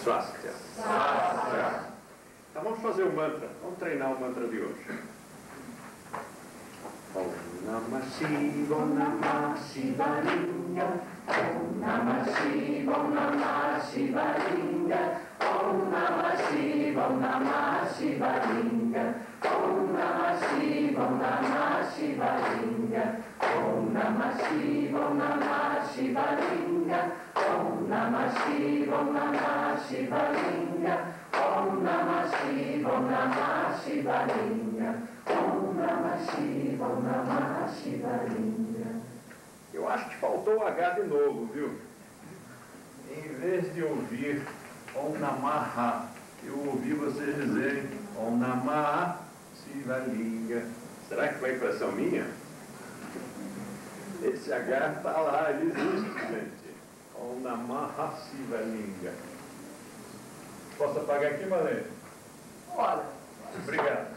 Swastika. Então vamos fazer o mantra. Vamos treinar o mantra de hoje. Om Namah Shiva, Om Namah Shiva Linga. Om Namah Shiva, Om Namah Shiva Linga. Om Namah Shiva, Om Namah Shiva Linga. Om Namah Shiva, Om Namah Shiva Linga. Om Namah Shiva, Om Namah Shiva Linga. Om Namah Shiva, Om Namah Shiva Linga. Om Namah Shiva, Om Namah Shiva Linga. Om Namah Shiva, Om Namah Shiva Linga. Eu acho que faltou o H de novo, viu? Em vez de ouvir Om Namah, eu ouvi vocês dizerem Om Namah Shiva Linga. Será que foi impressão minha? Esse H está lá, ele existe, gente. Om Namah Shiva Linga. Posso apagar aqui, Marlene? Olha. Obrigado.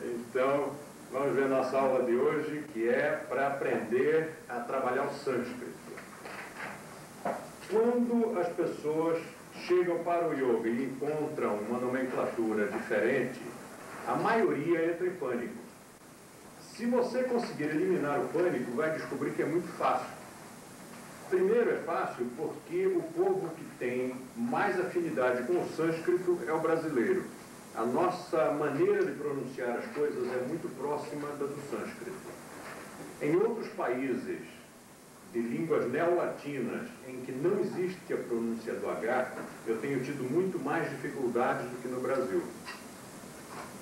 Então, vamos ver nossa aula de hoje, que é para aprender a trabalhar o sânscrito. Quando as pessoas chegam para o yoga e encontram uma nomenclatura diferente, a maioria entra em pânico. Se você conseguir eliminar o pânico, vai descobrir que é muito fácil. Primeiro, é fácil porque o povo que tem mais afinidade com o sânscrito é o brasileiro. A nossa maneira de pronunciar as coisas é muito próxima da do sânscrito. Em outros países de línguas neolatinas, em que não existe a pronúncia do H, eu tenho tido muito mais dificuldades do que no Brasil.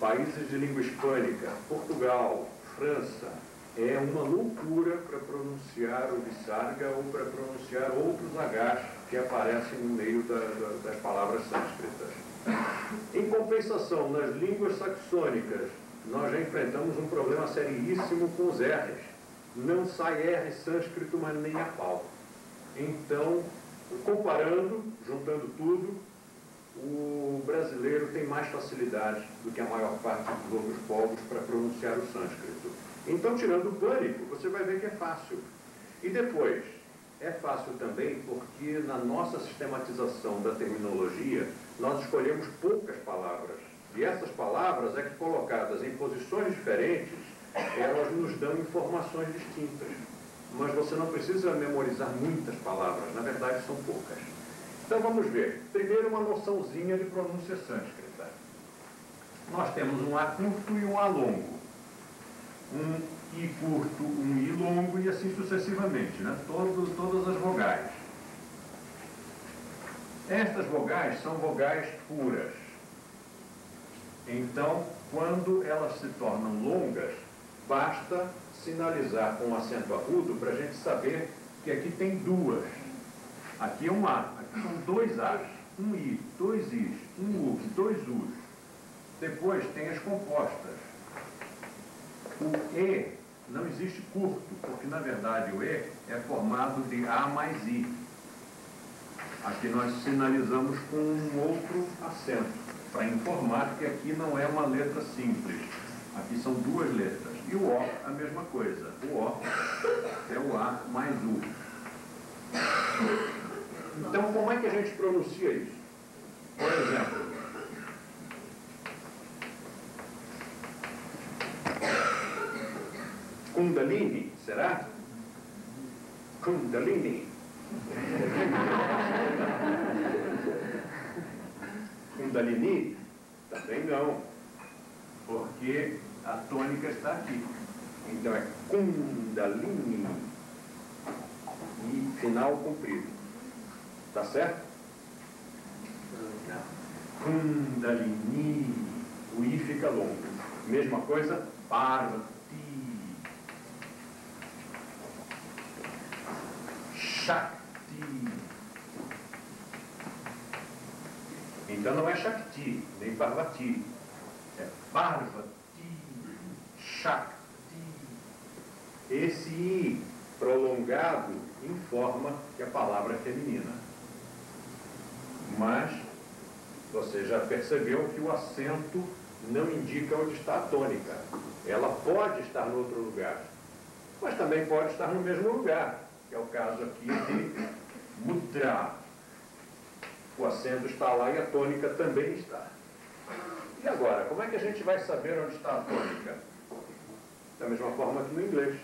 Países de língua hispânica, Portugal, França, é uma loucura para pronunciar o Visarga ou para pronunciar outros Hs que aparecem no meio das palavras sânscritas. Em compensação, nas línguas saxônicas, nós já enfrentamos um problema seríssimo com os R's. Não sai R sânscrito, mas nem a pau. Então, comparando, juntando tudo, o brasileiro tem mais facilidade do que a maior parte dos outros povos para pronunciar o sânscrito. Então, tirando o pânico, você vai ver que é fácil. E depois, é fácil também porque na nossa sistematização da terminologia, nós escolhemos poucas palavras. E essas palavras é que, colocadas em posições diferentes, elas nos dão informações distintas. Mas você não precisa memorizar muitas palavras, na verdade são poucas. Então vamos ver. Primeiro, uma noçãozinha de pronúncia sânscrita. Nós temos um A curto e um A longo. Um I curto, um I longo e assim sucessivamente, né? Todas as vogais. Estas vogais são vogais puras. Então, quando elas se tornam longas, basta sinalizar com um acento agudo para a gente saber que aqui tem duas. Aqui é um A, aqui são dois As, um I, dois Is, um U, dois Us. Depois tem as compostas. O E não existe curto, porque na verdade o E é formado de A mais I. Aqui nós sinalizamos com um outro acento, para informar que aqui não é uma letra simples. Aqui são duas letras. E o O, a mesma coisa. O O é o A mais U. Então, como é que a gente pronuncia isso? Por exemplo, Kundalini, será? Kundalini. Kundalini? Também não, porque a tônica está aqui. Então é Kundalini e final comprido. Tá certo? Não. Kundalini, o I fica longo. Mesma coisa, Parvati. Shakti. Então não é Shakti, nem Parvati. É Parvati, Shakti. Esse I prolongado informa que a palavra é feminina. Mas você já percebeu que o acento não indica onde está a tônica. Ela pode estar em outro lugar, mas também pode estar no mesmo lugar. que é o caso aqui de mudra. O acento está lá e a tônica também está. E agora, como é que a gente vai saber onde está a tônica? Da mesma forma que no inglês.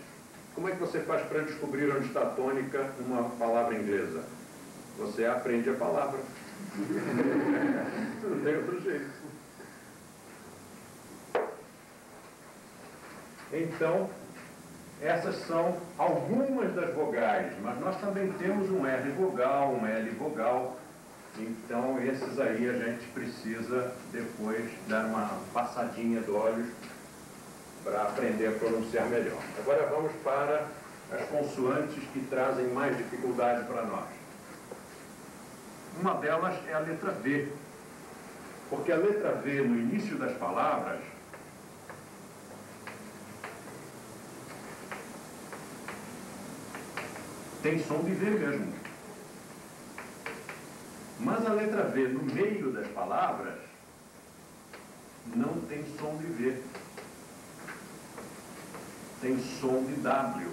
Como é que você faz para descobrir onde está a tônica numa palavra inglesa? Você aprende a palavra. Não tem outro jeito. Então, essas são algumas das vogais, mas nós também temos um R vogal, um L vogal. Então, esses aí a gente precisa depois dar uma passadinha de olhos para aprender a pronunciar melhor. Agora vamos para as consoantes que trazem mais dificuldade para nós. Uma delas é a letra V, porque a letra V no início das palavras tem som de V mesmo. Mas a letra V no meio das palavras não tem som de V. Tem som de W.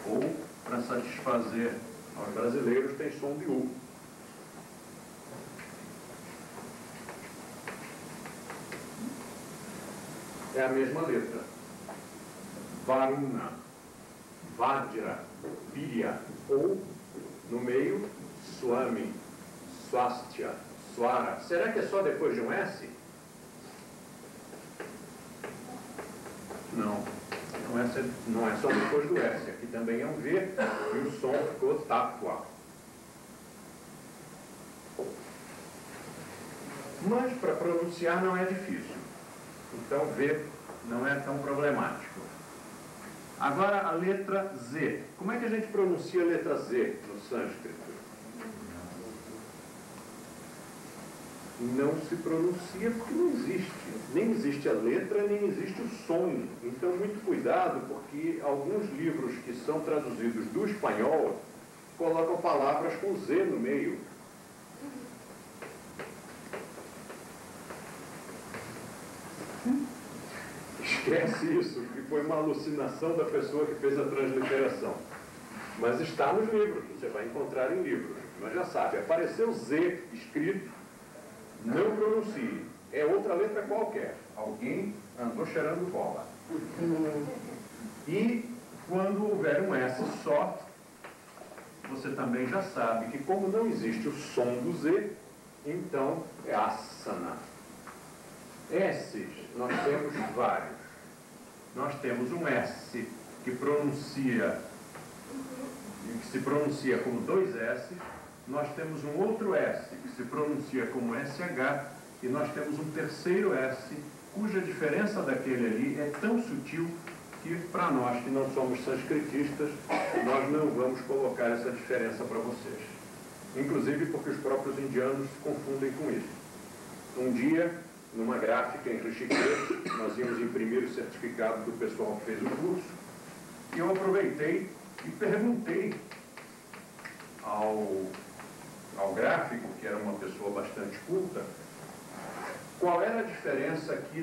Ou, para satisfazer aos brasileiros, tem som de U. É a mesma letra. Varuna, Vajra, Virya. Ou, no meio, Swami, Swastya, Swara. Será que é só depois de um S? Não. Não é só depois do S. Aqui também é um V e o som ficou Tattva. Mas para pronunciar não é difícil. Então V não é tão problemático. Agora a letra Z. Como é que a gente pronuncia a letra Z no sânscrito? Não se pronuncia porque não existe. Nem existe a letra, nem existe o som. Então, muito cuidado, porque alguns livros que são traduzidos do espanhol colocam palavras com Z no meio. Esquece isso, que foi uma alucinação da pessoa que fez a transliteração. Mas está nos livros, você vai encontrar em livros. Mas já sabe, apareceu Z escrito, não pronuncie. É outra letra qualquer. Alguém andou cheirando bola. E quando houver um S só, você também já sabe que como não existe o som do Z, então é asana. S's nós temos vários. Nós temos um S que se pronuncia como dois S. Nós temos um outro S que se pronuncia como SH, e nós temos um terceiro S, cuja diferença daquele ali é tão sutil que, para nós que não somos sanscritistas, nós não vamos colocar essa diferença para vocês. Inclusive porque os próprios indianos se confundem com isso. Um dia, numa gráfica em Rishikesh, nós íamos imprimir o certificado do pessoal que fez o curso, e eu aproveitei e perguntei ao gráfico, que era uma pessoa bastante culta, qual era a diferença aqui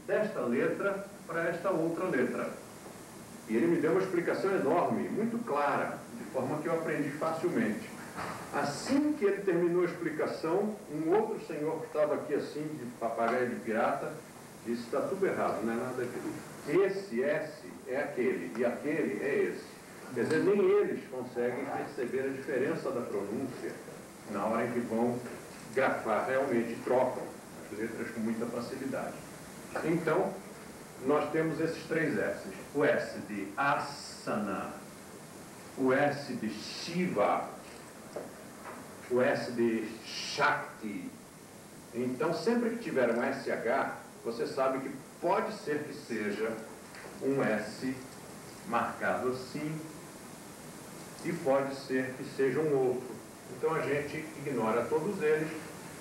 desta letra para esta outra letra. E ele me deu uma explicação enorme, muito clara, de forma que eu aprendi facilmente. Assim que ele terminou a explicação, um outro senhor que estava aqui assim, de papagaio de pirata, disse: está tudo errado, não é nada daquilo. Esse S é aquele, e aquele é esse. Quer dizer, nem eles conseguem perceber a diferença da pronúncia na hora em que vão grafar. Realmente trocam as letras com muita facilidade. Então, nós temos esses três S's. O S de asana, o S de Shiva, o S de Shakti. Então, sempre que tiver um SH, você sabe que pode ser que seja um S marcado assim, e pode ser que seja um outro. Então, a gente ignora todos eles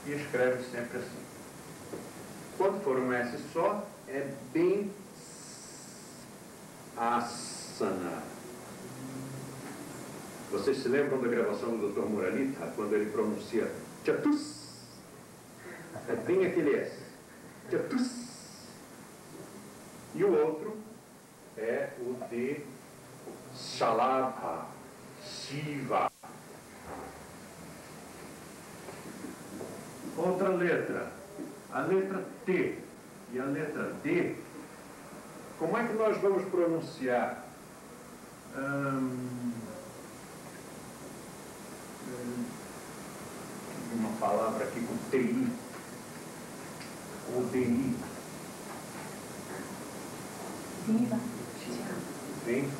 e escreve sempre assim. Quando for um S só, é bem asana. Vocês se lembram da gravação do Dr. Muralita, quando ele pronuncia chatus? É bem aquele S. Chatus. E o outro é o de Shalabha, Shiva. Outra letra, a letra T e a letra D. Como é que nós vamos pronunciar? Uma palavra aqui com TI, ou DI. Viva. Sim?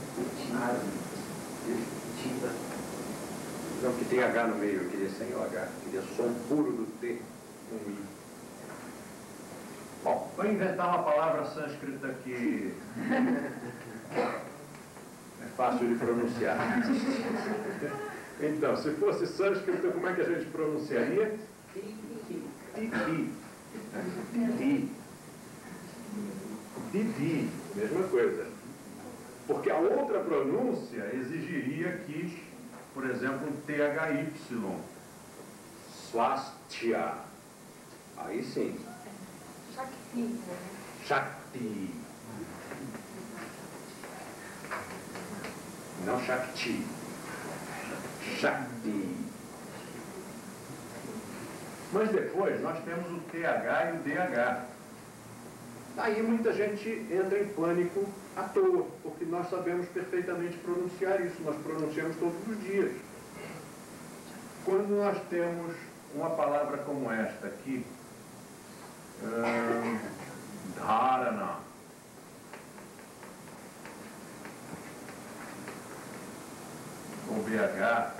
Não, que tem H no meio, eu queria sem o H, eu queria som puro do T, um I. Bom, vou inventar uma palavra sânscrita que é fácil de pronunciar. Então, se fosse sânscrito, como é que a gente pronunciaria? Didi. Didi. Didi, mesma coisa. Porque a outra pronúncia exigiria que, por exemplo, um THY. Swastia. Aí sim. Shakti. Shakti. Não Shakti. Shakti. Mas depois nós temos o TH e o DH. Aí muita gente entra em pânico à toa, porque nós sabemos perfeitamente pronunciar isso, nós pronunciamos todos os dias. Quando nós temos uma palavra como esta aqui, dharana, ou BH,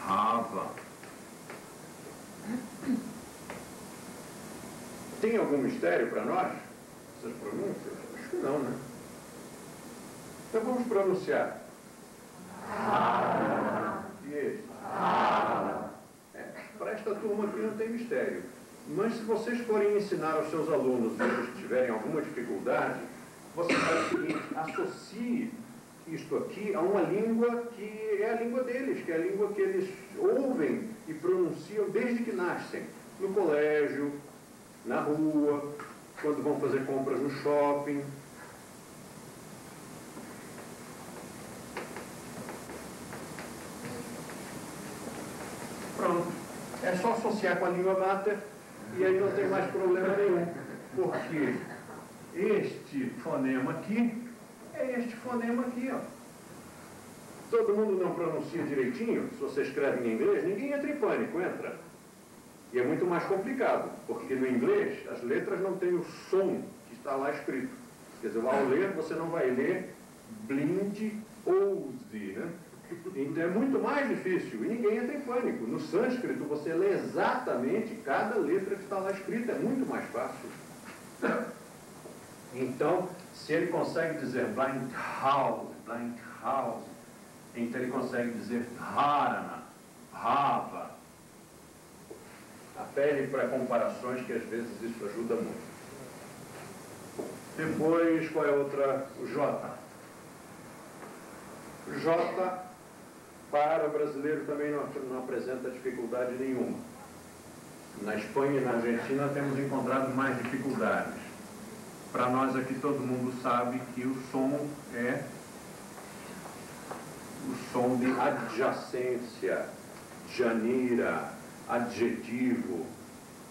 Rava. Tem algum mistério para nós? Essas pronúncias? Acho que não, né? Então vamos pronunciar. E esse? Para esta turma aqui não tem mistério. Mas se vocês forem ensinar aos seus alunos, eles tiverem alguma dificuldade, você faz o seguinte: associe isto aqui a uma língua que é a língua deles, que é a língua que eles ouvem e pronunciam desde que nascem, no colégio, na rua, quando vão fazer compras no shopping. Pronto. É só associar com a língua mater e aí não tem mais problema nenhum. Porque este fonema aqui é este fonema aqui, ó. Todo mundo não pronuncia direitinho. Se você escreve em inglês, ninguém entra em pânico, entra. E é muito mais complicado, porque no inglês as letras não têm o som que está lá escrito. Quer dizer, ao ler, você não vai ler blind ouse, né? Então é muito mais difícil e ninguém entra em pânico. No sânscrito você lê exatamente cada letra que está lá escrita, é muito mais fácil. Então, se ele consegue dizer blind house, então ele consegue dizer dharana, rava. Apele para comparações que às vezes isso ajuda muito. Depois, qual é a outra? O J. J, para o brasileiro, também não apresenta dificuldade nenhuma. Na Espanha e na Argentina temos encontrado mais dificuldades. Para nós aqui todo mundo sabe que o som é o som de adjacência, janira, adjetivo.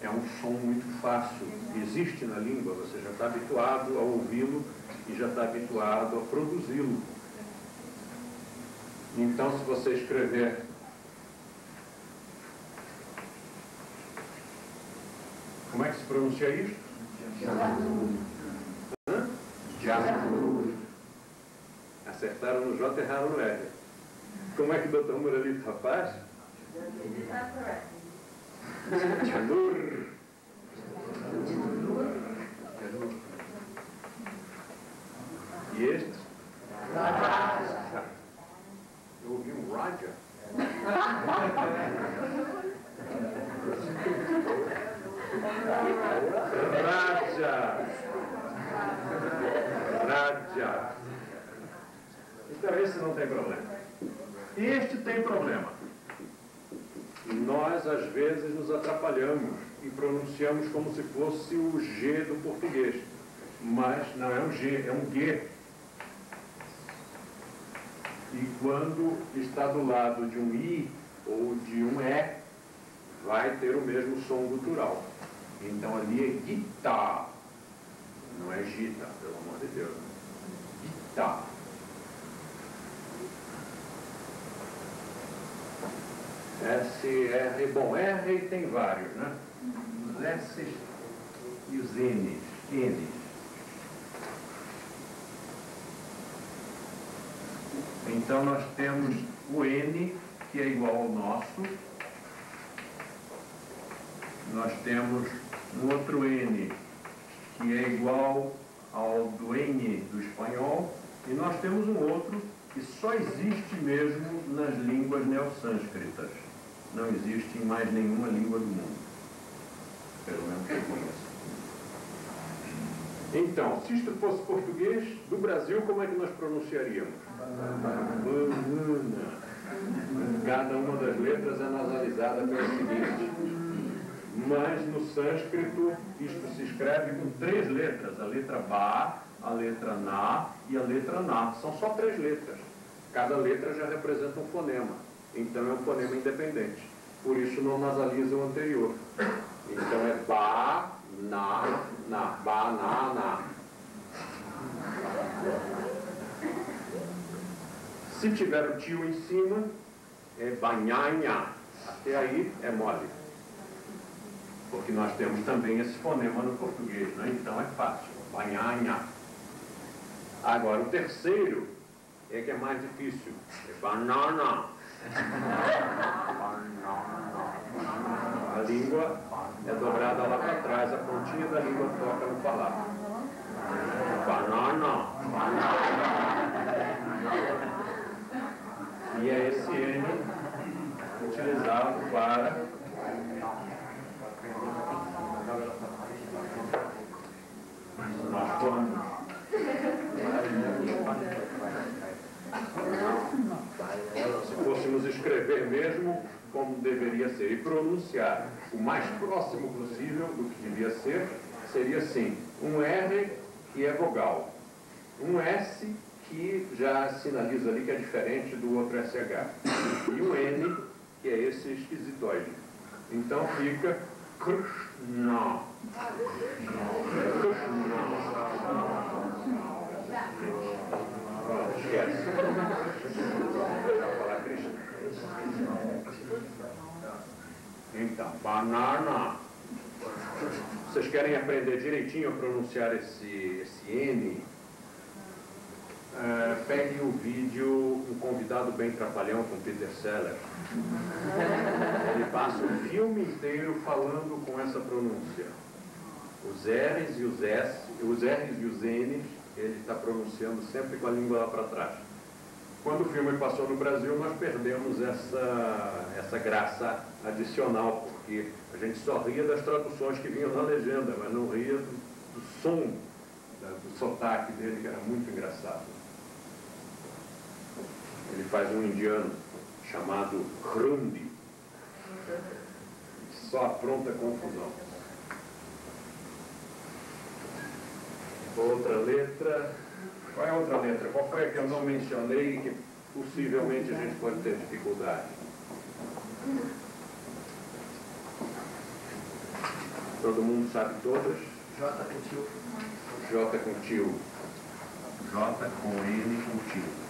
É um som muito fácil, existe na língua, você já está habituado a ouvi-lo e já está habituado a produzi-lo. Então, se você escrever como é que se pronuncia isso? Acertaram no J e erraram no R. Como é que o Dr. Muralito faz? Janur. E este? Eu ouvi um Raja. Raja. Então esse não tem problema. Este tem problema. Nós, às vezes, nos atrapalhamos e pronunciamos como se fosse o G do português. Mas não é um G, é um G. e quando está do lado de um I ou de um E, vai ter o mesmo som gutural. Então ali é guitar, não é gita, pelo amor de Deus. Guitar. S, R, bom, R tem vários, né? Os S e os N's. Então nós temos o N, que é igual ao nosso. Nós temos um outro N, que é igual ao do N do espanhol. E nós temos um outro que só existe mesmo nas línguas neossânscritas. Não existe em mais nenhuma língua do mundo. Pelo menos que eu conheço. Então, se isto fosse português, do Brasil, como é que nós pronunciaríamos? Banana. Cada uma das letras é nasalizada pelo seguinte. Mas no sânscrito, isto se escreve com 3 letras. A letra Ba, a letra Na e a letra Na. São só 3 letras. Cada letra já representa um fonema. Então é um fonema independente. Por isso não nasaliza o anterior. Então é Ba, Na, Na. Ba, Na, Na. Se tiver o tio em cima, é Banhanha. Até aí é mole. Porque nós temos também esse fonema no português, né? Então é fácil. Banhanha. Agora, o terceiro é que é mais difícil. É banana. A língua é dobrada lá para trás, a pontinha da língua toca no falar. Banana. E é esse N utilizado para nós formos. Se fôssemos escrever mesmo como deveria ser e pronunciar o mais próximo possível do que devia ser, seria assim, um R que é vogal, um S que já sinaliza ali que é diferente do outro SH, e um N que é esse esquisitoide. Então fica Krishna. Esquece. Falar Krishna. Então, banana. Vocês querem aprender direitinho a pronunciar esse N? Pegue o vídeo Um Convidado Bem Trapalhão com Peter Sellers. Ele passa o filme inteiro falando com essa pronúncia. Os R's e os S, os R's e os N's, ele está pronunciando sempre com a língua lá para trás. Quando o filme passou no Brasil, nós perdemos essa graça adicional, porque a gente só ria das traduções que vinham na legenda, mas não ria do som, do sotaque dele, que era muito engraçado. Ele faz um indiano chamado Hrundi, só apronta confusão. Outra letra. Qual é a outra letra? Qual foi a que eu não mencionei e que possivelmente a gente pode ter dificuldade? Todo mundo sabe todas? J com tio. J com tio. J com N com tio.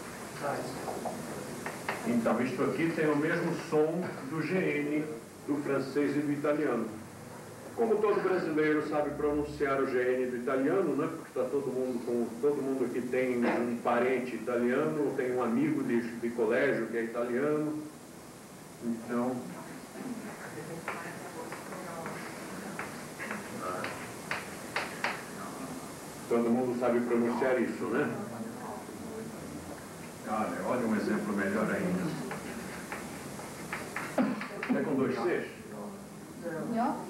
Então, isto aqui tem o mesmo som do GN do francês e do italiano. Como todo brasileiro sabe pronunciar o GN do italiano, né? Porque está todo mundo aqui tem um parente italiano, ou tem um amigo de colégio que é italiano. Então, todo mundo sabe pronunciar isso, né? Olha um exemplo melhor ainda. É com 2 Cs? Não?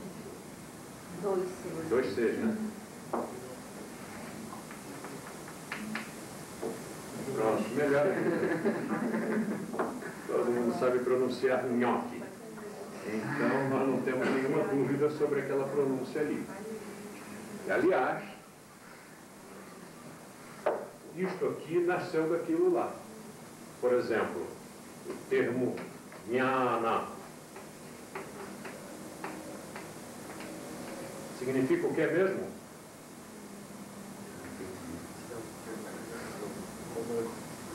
2 Cs. 2 Cs, né? Pronto, melhor ainda. Todo mundo sabe pronunciar nhoque. Então, nós não temos nenhuma dúvida sobre aquela pronúncia ali. E, aliás, isto aqui nasceu daquilo lá. Por exemplo, o termo jnana significa o que mesmo?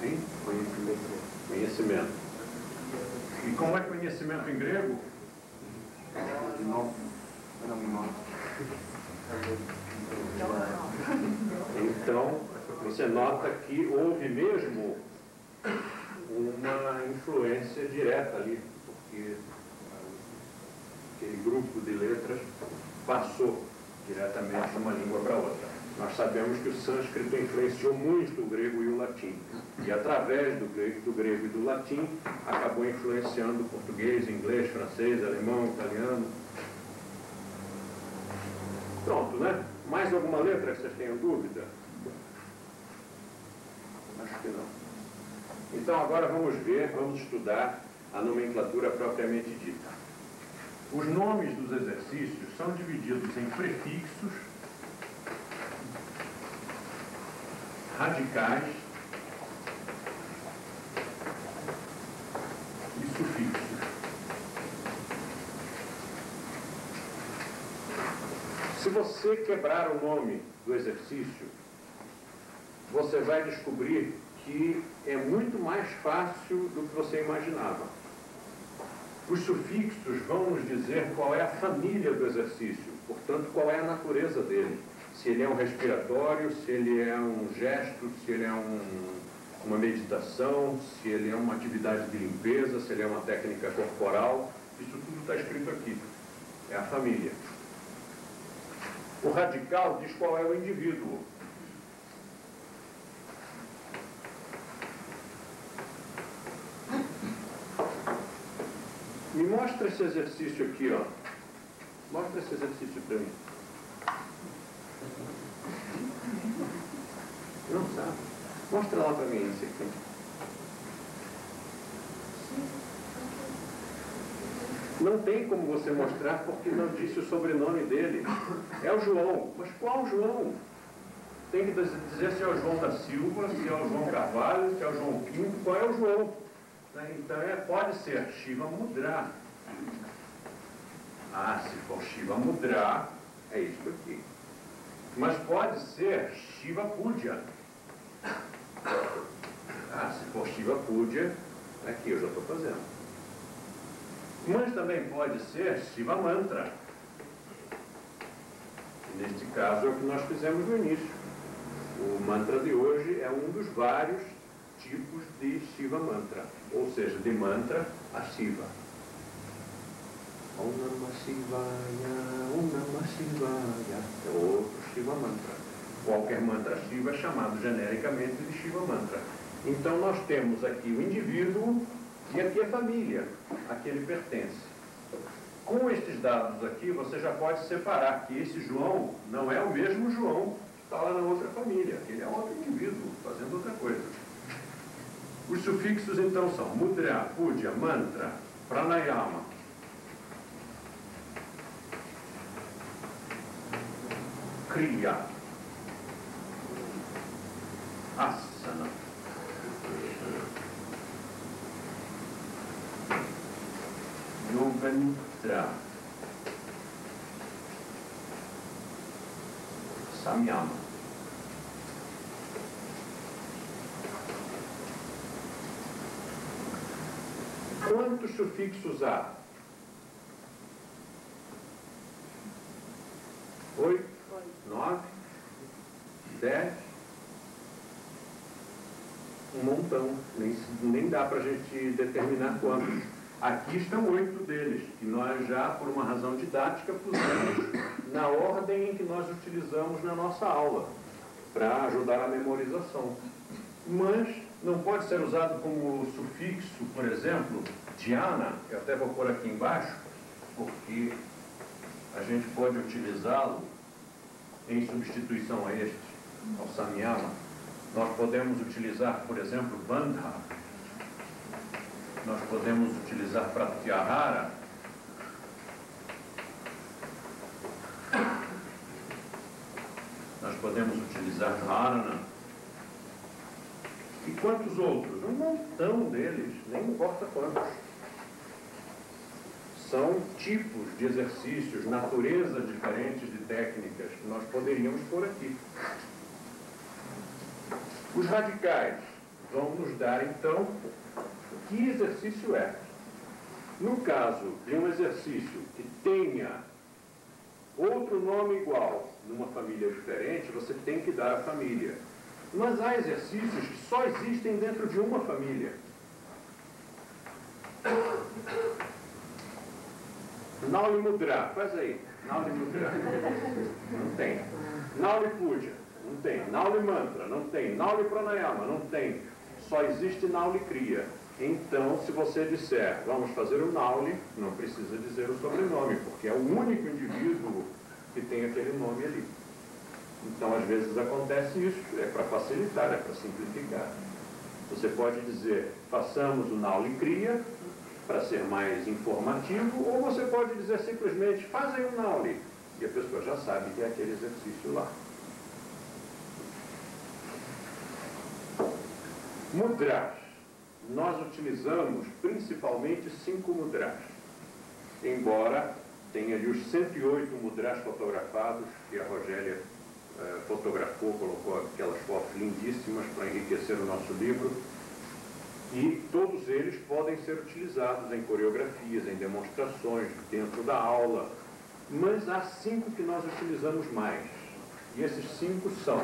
Sim? Conhecimento. E como é conhecimento em grego? Então, você nota que houve mesmo uma influência direta ali, porque aquele grupo de letras passou diretamente de uma língua para outra. Nós sabemos que o sânscrito influenciou muito o grego e o latim, e através do grego e do latim acabou influenciando o português, inglês, francês, alemão, italiano. Pronto, né? Mais alguma letra que vocês tenham dúvida? Acho que não. Então agora vamos estudar a nomenclatura propriamente dita. Os nomes dos exercícios são divididos em prefixos, radicais e sufixos. Se você quebrar o nome do exercício, você vai descobrir que é muito mais fácil do que você imaginava. Os sufixos vão nos dizer qual é a família do exercício, portanto, qual é a natureza dele. Se ele é um respiratório, se ele é um gesto, se ele é uma meditação, se ele é uma atividade de limpeza, se ele é uma técnica corporal. Isso tudo está escrito aqui. É a família. O radical diz qual é o indivíduo. Me mostra esse exercício aqui, ó. Mostra esse exercício para mim. Não sabe? Mostra lá para mim esse aqui. Não tem como você mostrar porque não disse o sobrenome dele. É o João. Mas qual João? Tem que dizer se é o João da Silva, se é o João Carvalho, se é o João Pinto. Qual é o João? Então pode ser Shiva Mudra. Se for Shiva Mudra, é isso aqui. Mas pode ser Shiva Puja. Se for Shiva Puja, aqui eu já estou fazendo. Mas também pode ser Shiva Mantra. Neste caso é o que nós fizemos no início. O mantra de hoje é um dos vários tipos de Shiva Mantra, ou seja, de mantra a Shiva. Om Namah Shivaya, Om Namah Shivaya, é outro Shiva Mantra. Qualquer mantra Shiva é chamado genericamente de Shiva Mantra. Então nós temos aqui o indivíduo e aqui a família a que ele pertence. Com estes dados aqui, você já pode separar que esse João não é o mesmo João que está lá na outra família. Ele é outro indivíduo, fazendo outra coisa. Os sufixos, então, são Mudra, Puja, Mantra, Pranayama, Kriya, Asana, Yoga Nidra, Samyama. Quantos sufixos há? 8, 9, 10, um montão. Nem dá para a gente determinar quantos. Aqui estão 8 deles, que nós já, por uma razão didática, pusemos na ordem em que nós utilizamos na nossa aula, para ajudar a memorização. Mas não pode ser usado como sufixo, por exemplo, dhyana, que eu até vou pôr aqui embaixo, porque a gente pode utilizá-lo em substituição a este, ao samyama. Nós podemos utilizar, por exemplo, bandha. Nós podemos utilizar pratyahara. Nós podemos utilizar dharana. E quantos outros? Um montão deles, nem importa quantos. São tipos de exercícios, naturezas diferentes de técnicas que nós poderíamos pôr aqui. Os radicais vão nos dar, então, que exercício é. No caso de um exercício que tenha outro nome igual numa família diferente, você tem que dar a família. Mas há exercícios que só existem dentro de uma família. Nauli Mudra, faz aí. Nauli Mudra. Não tem. Nauli Puja, não tem. Nauli Mantra, não tem. Nauli Pranayama, não tem. Só existe Nauli Kriya. Então, se você disser, vamos fazer o Nauli, não precisa dizer o sobrenome, porque é o único indivíduo que tem aquele nome ali. Então, às vezes acontece isso, é para facilitar, é para simplificar. Você pode dizer, façamos o Nauli Kriya, para ser mais informativo, ou você pode dizer simplesmente, faz aí o Nauli, e a pessoa já sabe que é aquele exercício lá. Mudras. Nós utilizamos principalmente 5 mudras, embora tenha ali os 108 mudras fotografados, que a Rogélia fotografou, colocou aquelas fotos lindíssimas para enriquecer o nosso livro, e todos eles podem ser utilizados em coreografias, em demonstrações, dentro da aula, mas há 5 que nós utilizamos mais, e esses 5 são